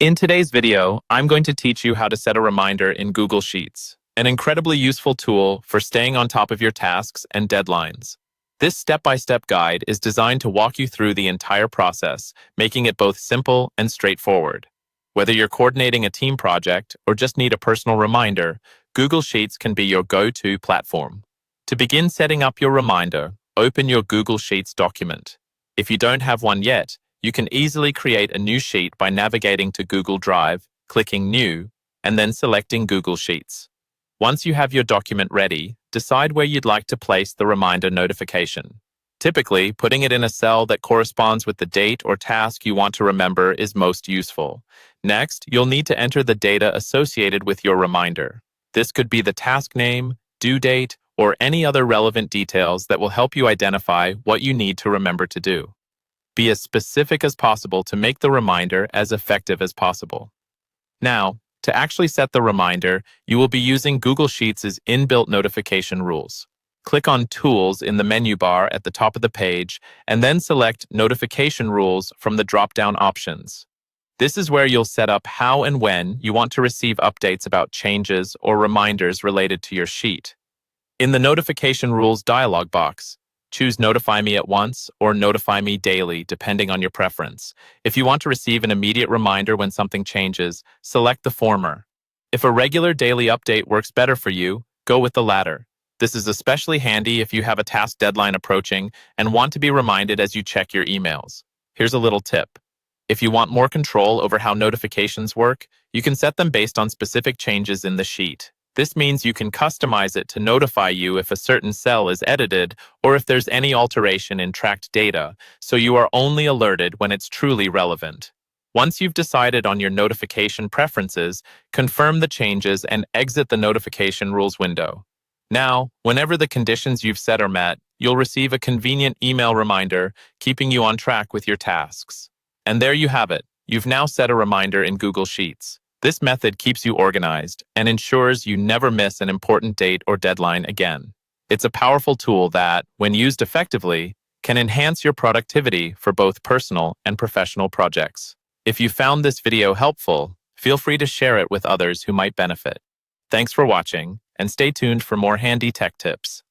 In today's video, I'm going to teach you how to set a reminder in Google Sheets, an incredibly useful tool for staying on top of your tasks and deadlines. This step-by-step guide is designed to walk you through the entire process, making it both simple and straightforward. Whether you're coordinating a team project or just need a personal reminder, Google Sheets can be your go-to platform. To begin setting up your reminder, open your Google Sheets document. If you don't have one yet, you can easily create a new sheet by navigating to Google Drive, clicking New, and then selecting Google Sheets. Once you have your document ready, decide where you'd like to place the reminder notification. Typically, putting it in a cell that corresponds with the date or task you want to remember is most useful. Next, you'll need to enter the data associated with your reminder. This could be the task name, due date, or any other relevant details that will help you identify what you need to remember to do. Be as specific as possible to make the reminder as effective as possible. Now, to actually set the reminder, you will be using Google Sheets' inbuilt notification rules. Click on Tools in the menu bar at the top of the page, and then select Notification Rules from the drop-down options. This is where you'll set up how and when you want to receive updates about changes or reminders related to your sheet. In the Notification Rules dialog box, choose Notify Me at Once or Notify Me Daily, depending on your preference. If you want to receive an immediate reminder when something changes, select the former. If a regular daily update works better for you, go with the latter. This is especially handy if you have a task deadline approaching and want to be reminded as you check your emails. Here's a little tip. If you want more control over how notifications work, you can set them based on specific changes in the sheet. This means you can customize it to notify you if a certain cell is edited or if there's any alteration in tracked data, so you are only alerted when it's truly relevant. Once you've decided on your notification preferences, confirm the changes and exit the notification rules window. Now, whenever the conditions you've set are met, you'll receive a convenient email reminder, keeping you on track with your tasks. And there you have it. You've now set a reminder in Google Sheets. This method keeps you organized and ensures you never miss an important date or deadline again. It's a powerful tool that, when used effectively, can enhance your productivity for both personal and professional projects. If you found this video helpful, feel free to share it with others who might benefit. Thanks for watching, and stay tuned for more handy tech tips.